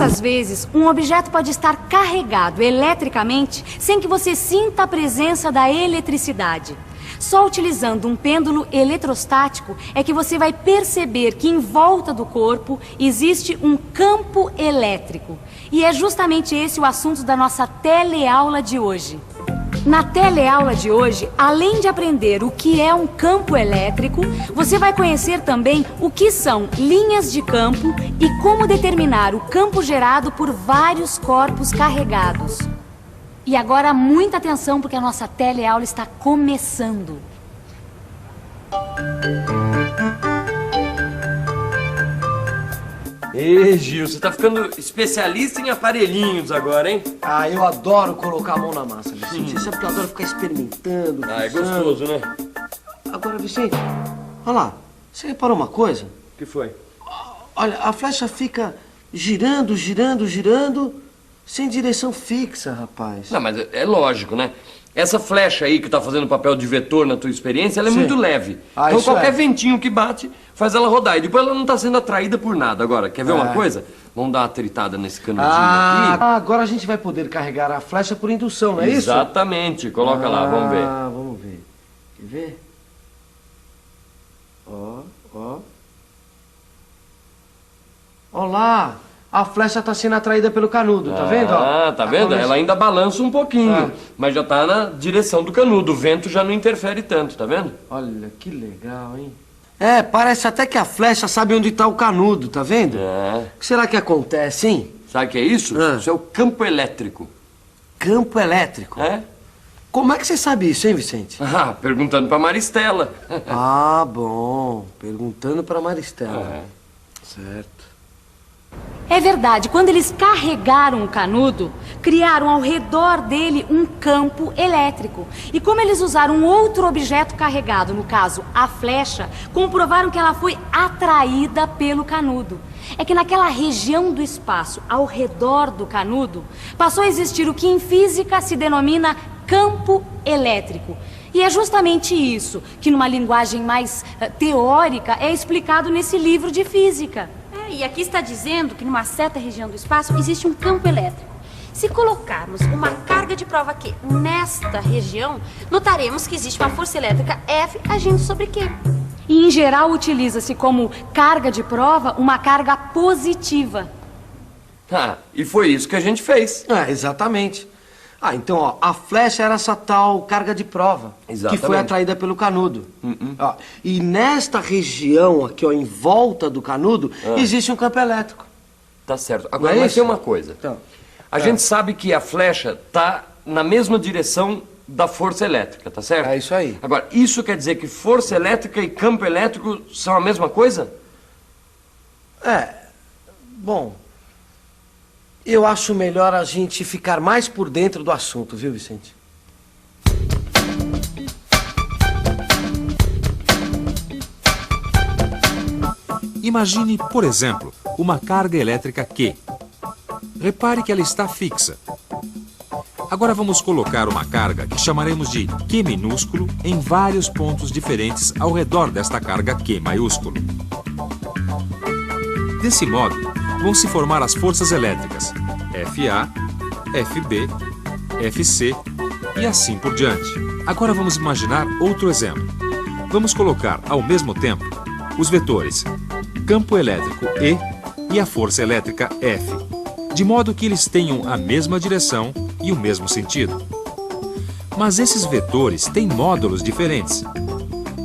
Muitas vezes, um objeto pode estar carregado eletricamente sem que você sinta a presença da eletricidade. Só utilizando um pêndulo eletrostático é que você vai perceber que em volta do corpo existe um campo elétrico. E é justamente esse o assunto da nossa teleaula de hoje. Na teleaula de hoje, além de aprender o que é um campo elétrico, você vai conhecer também o que são linhas de campo e como determinar o campo gerado por vários corpos carregados. E agora, muita atenção, porque a nossa teleaula está começando. Ê, Gil, você tá ficando especialista em aparelhinhos agora, hein? Ah, eu adoro colocar a mão na massa, Vicente. Isso é porque eu adoro ficar experimentando. Ah, é gostoso, né? Agora, Vicente, olha lá. Você reparou uma coisa? O que foi? Olha, a flecha fica girando, girando, girando, sem direção fixa, rapaz. Não, mas é lógico, né? Essa flecha aí que tá fazendo papel de vetor na tua experiência, ela é Sim. muito leve. Ah, então isso qualquer é. ventinho que bate faz ela rodar. E depois ela não tá sendo atraída por nada. Agora, quer ver uma coisa? Vamos dar uma tritada nesse canudinho aqui. Agora a gente vai poder carregar a flecha por indução, não é isso? Exatamente. Coloca lá, vamos ver. Ah, vamos ver. Quer ver? Ó. Ó lá. A flecha tá sendo atraída pelo canudo, tá vendo? Ah, tá vendo? Ela ainda balança um pouquinho, mas já tá na direção do canudo. O vento já não interfere tanto, tá vendo? Olha, que legal, hein? É, parece até que a flecha sabe onde tá o canudo, tá vendo? É. O que será que acontece, hein? Sabe o que é isso? Ah. Isso é o campo elétrico. Campo elétrico. É? Como é que você sabe isso, hein, Vicente? Ah, perguntando pra Maristela. Ah, bom. Perguntando pra Maristela. É. Certo. É verdade, quando eles carregaram o canudo, criaram ao redor dele um campo elétrico. E como eles usaram um outro objeto carregado, no caso, a flecha, comprovaram que ela foi atraída pelo canudo. É que naquela região do espaço, ao redor do canudo, passou a existir o que em física se denomina campo elétrico. E é justamente isso que, numa linguagem mais teórica, é explicado nesse livro de física. E aqui está dizendo que numa certa região do espaço existe um campo elétrico. Se colocarmos uma carga de prova Q nesta região, notaremos que existe uma força elétrica F agindo sobre Q. E, em geral, utiliza-se como carga de prova uma carga positiva. Ah, e foi isso que a gente fez. Exatamente. Ah, então, ó, a flecha era essa tal carga de prova. Exatamente. Que foi atraída pelo canudo. Ó, e nesta região aqui, ó, em volta do canudo, existe um campo elétrico. Tá certo. Agora, Não é mas isso? tem uma coisa. Então, A gente sabe que a flecha tá na mesma direção da força elétrica, tá certo? É isso aí. Agora, isso quer dizer que força elétrica e campo elétrico são a mesma coisa? Bom, eu acho melhor a gente ficar mais por dentro do assunto, viu, Vicente? Imagine, por exemplo, uma carga elétrica Q. Repare que ela está fixa. Agora vamos colocar uma carga que chamaremos de Q minúsculo em vários pontos diferentes ao redor desta carga Q maiúsculo. Desse modo, vão se formar as forças elétricas FA, FB, FC e assim por diante. Agora vamos imaginar outro exemplo. Vamos colocar ao mesmo tempo os vetores campo elétrico E e a força elétrica F, de modo que eles tenham a mesma direção e o mesmo sentido. Mas esses vetores têm módulos diferentes.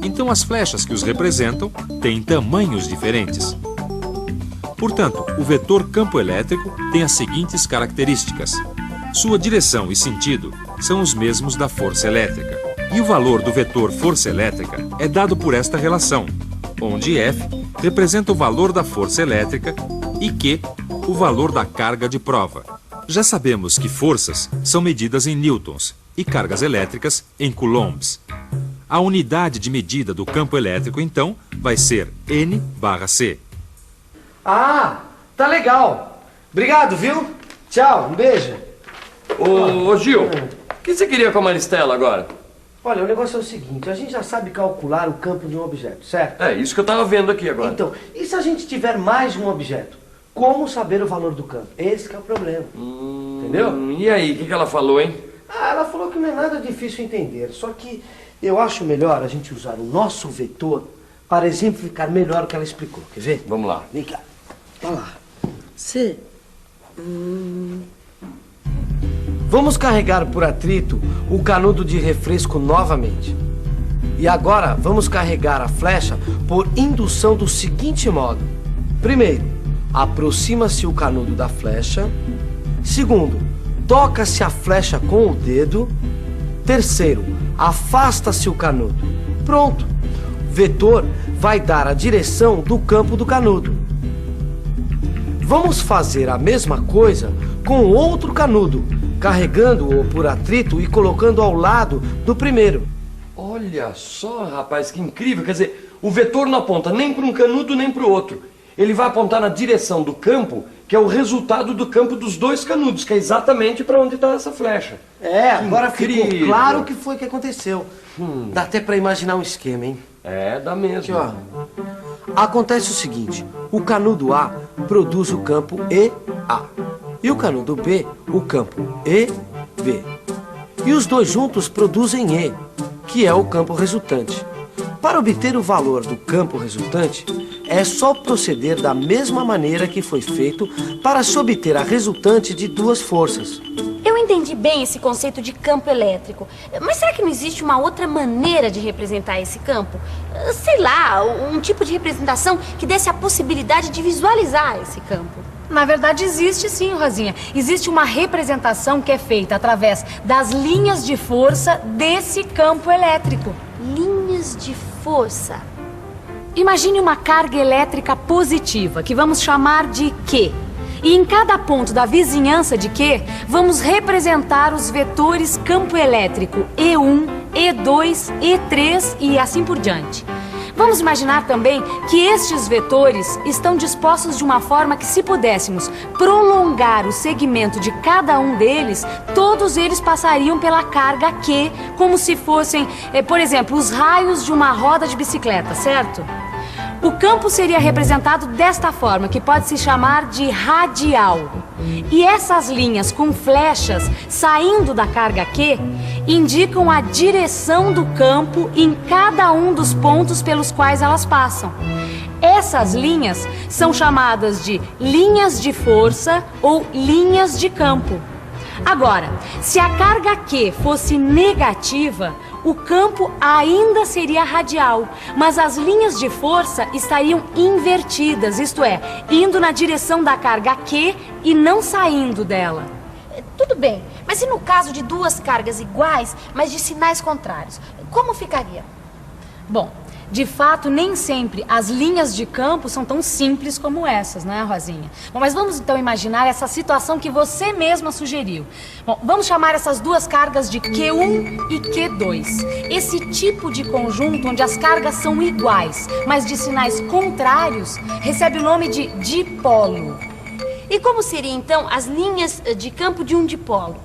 Então as flechas que os representam têm tamanhos diferentes. Portanto, o vetor campo elétrico tem as seguintes características. Sua direção e sentido são os mesmos da força elétrica. E o valor do vetor força elétrica é dado por esta relação, onde F representa o valor da força elétrica e Q o valor da carga de prova. Já sabemos que forças são medidas em newtons e cargas elétricas em coulombs. A unidade de medida do campo elétrico, então, vai ser N/C. Ah, tá legal. Obrigado, viu? Tchau, um beijo. Ô Gil, o que você queria com a Maristela agora? Olha, o negócio é o seguinte, a gente já sabe calcular o campo de um objeto, certo? É, isso que eu tava vendo aqui agora. Então, e se a gente tiver mais de um objeto? como saber o valor do campo. Esse que é o problema. Entendeu? E aí, o que ela falou, hein? Ela falou que não é nada difícil entender, só que eu acho melhor a gente usar o nosso vetor para exemplificar melhor o que ela explicou. Quer ver? Vamos lá. Vem cá. Olha lá. Você... Vamos carregar por atrito o canudo de refresco novamente. E agora vamos carregar a flecha por indução do seguinte modo. Primeiro, aproxima-se o canudo da flecha. Segundo, toca-se a flecha com o dedo. Terceiro, afasta-se o canudo. Pronto. O vetor vai dar a direção do campo do canudo. Vamos fazer a mesma coisa com outro canudo, carregando-o por atrito e colocando ao lado do primeiro. Olha só, rapaz, que incrível. Quer dizer, o vetor não aponta nem para um canudo nem para o outro. Ele vai apontar na direção do campo, que é o resultado do campo dos dois canudos, que é exatamente para onde está essa flecha. Agora incrível. ficou claro o que foi que aconteceu. Dá até para imaginar um esquema, hein? Dá mesmo. Aqui, ó. Acontece o seguinte, o canudo A produz o campo EA e o canudo B o campo EB. E os dois juntos produzem E, que é o campo resultante. Para obter o valor do campo resultante, é só proceder da mesma maneira que foi feito para se obter a resultante de duas forças. Eu entendi bem esse conceito de campo elétrico, mas será que não existe uma outra maneira de representar esse campo? Sei lá, um tipo de representação que desse a possibilidade de visualizar esse campo. Na verdade, existe sim, Rosinha. Existe uma representação que é feita através das linhas de força desse campo elétrico. Linhas de força. Imagine uma carga elétrica positiva, que vamos chamar de Q. E em cada ponto da vizinhança de Q, vamos representar os vetores campo elétrico E1, E2, E3 e assim por diante. Vamos imaginar também que estes vetores estão dispostos de uma forma que, se pudéssemos prolongar o segmento de cada um deles, todos eles passariam pela carga Q, como se fossem, por exemplo, os raios de uma roda de bicicleta, certo? O campo seria representado desta forma, que pode se chamar de radial. E essas linhas com flechas saindo da carga Q indicam a direção do campo em cada um dos pontos pelos quais elas passam. Essas linhas são chamadas de linhas de força ou linhas de campo. Agora, se a carga Q fosse negativa, o campo ainda seria radial, mas as linhas de força estariam invertidas, isto é, indo na direção da carga Q e não saindo dela. Tudo bem, mas e no caso de duas cargas iguais, mas de sinais contrários? Como ficaria? Bom, de fato, nem sempre as linhas de campo são tão simples como essas, né, Rosinha? Bom, mas vamos então imaginar essa situação que você mesma sugeriu. Bom, vamos chamar essas duas cargas de Q1 e Q2. Esse tipo de conjunto onde as cargas são iguais, mas de sinais contrários, recebe o nome de dipolo. E como seriam então as linhas de campo de um dipolo?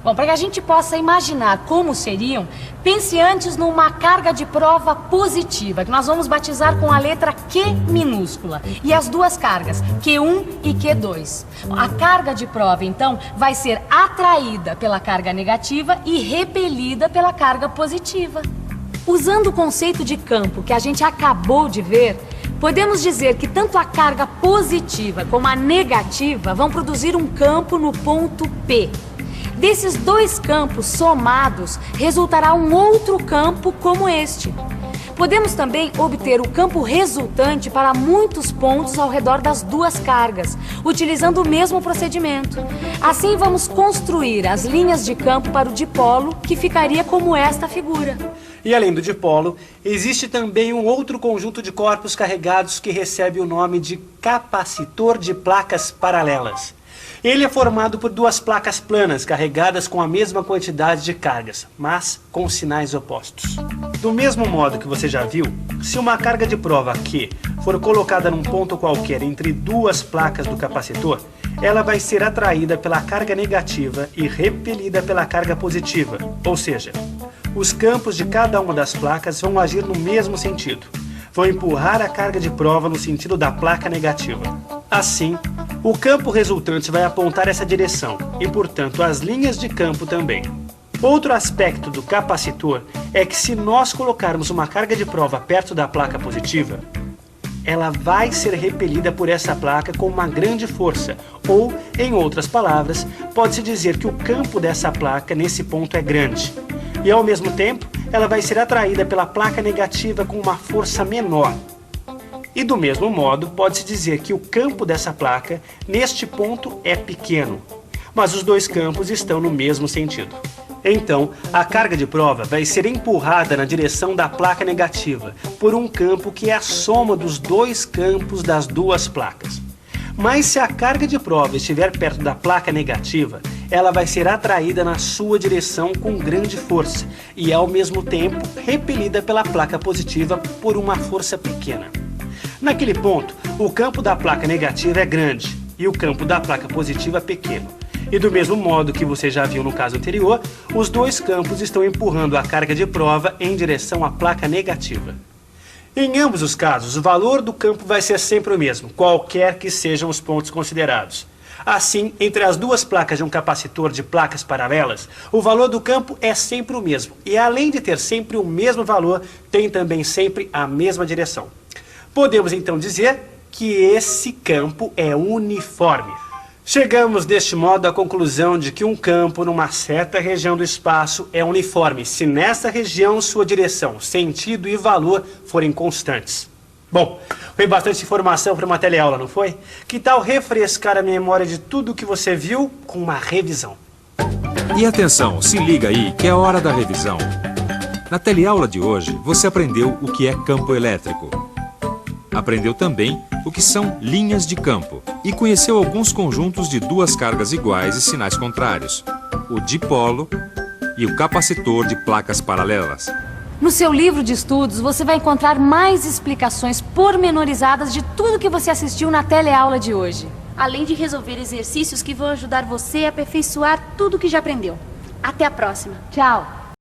Bom, para que a gente possa imaginar como seriam, pense antes numa carga de prova positiva, que nós vamos batizar com a letra Q minúscula. E as duas cargas, Q1 e Q2. A carga de prova, então, vai ser atraída pela carga negativa e repelida pela carga positiva. Usando o conceito de campo que a gente acabou de ver, podemos dizer que tanto a carga positiva como a negativa vão produzir um campo no ponto P. Desses dois campos somados, resultará um outro campo como este. Podemos também obter o campo resultante para muitos pontos ao redor das duas cargas, utilizando o mesmo procedimento. Assim, vamos construir as linhas de campo para o dipolo, que ficaria como esta figura. E além do dipolo, existe também um outro conjunto de corpos carregados que recebe o nome de capacitor de placas paralelas. Ele é formado por duas placas planas carregadas com a mesma quantidade de cargas, mas com sinais opostos. Do mesmo modo que você já viu, se uma carga de prova Q for colocada num ponto qualquer entre duas placas do capacitor, ela vai ser atraída pela carga negativa e repelida pela carga positiva, ou seja, os campos de cada uma das placas vão agir no mesmo sentido. Vão empurrar a carga de prova no sentido da placa negativa. Assim, O campo resultante vai apontar essa direção e, portanto, as linhas de campo também. Outro aspecto do capacitor é que se nós colocarmos uma carga de prova perto da placa positiva, ela vai ser repelida por essa placa com uma grande força, ou, em outras palavras, pode-se dizer que o campo dessa placa nesse ponto é grande. E, ao mesmo tempo, ela vai ser atraída pela placa negativa com uma força menor. E, do mesmo modo, pode-se dizer que o campo dessa placa, neste ponto, é pequeno. Mas os dois campos estão no mesmo sentido. Então, a carga de prova vai ser empurrada na direção da placa negativa por um campo que é a soma dos dois campos das duas placas. Mas se a carga de prova estiver perto da placa negativa, ela vai ser atraída na sua direção com grande força e, ao mesmo tempo, repelida pela placa positiva por uma força pequena. Naquele ponto, o campo da placa negativa é grande e o campo da placa positiva é pequeno. E do mesmo modo que você já viu no caso anterior, os dois campos estão empurrando a carga de prova em direção à placa negativa. Em ambos os casos, o valor do campo vai ser sempre o mesmo, qualquer que sejam os pontos considerados. Assim, entre as duas placas de um capacitor de placas paralelas, o valor do campo é sempre o mesmo. E além de ter sempre o mesmo valor, tem também sempre a mesma direção. Podemos então dizer que esse campo é uniforme. Chegamos deste modo à conclusão de que um campo numa certa região do espaço é uniforme se nessa região sua direção, sentido e valor forem constantes. Bom, foi bastante informação para uma teleaula, não foi? Que tal refrescar a memória de tudo o que você viu com uma revisão? E atenção, se liga aí que é hora da revisão. Na teleaula de hoje, você aprendeu o que é campo elétrico. Aprendeu também o que são linhas de campo e conheceu alguns conjuntos de duas cargas iguais e sinais contrários, o dipolo e o capacitor de placas paralelas. No seu livro de estudos, você vai encontrar mais explicações pormenorizadas de tudo que você assistiu na teleaula de hoje. Além de resolver exercícios que vão ajudar você a aperfeiçoar tudo que já aprendeu. Até a próxima. Tchau!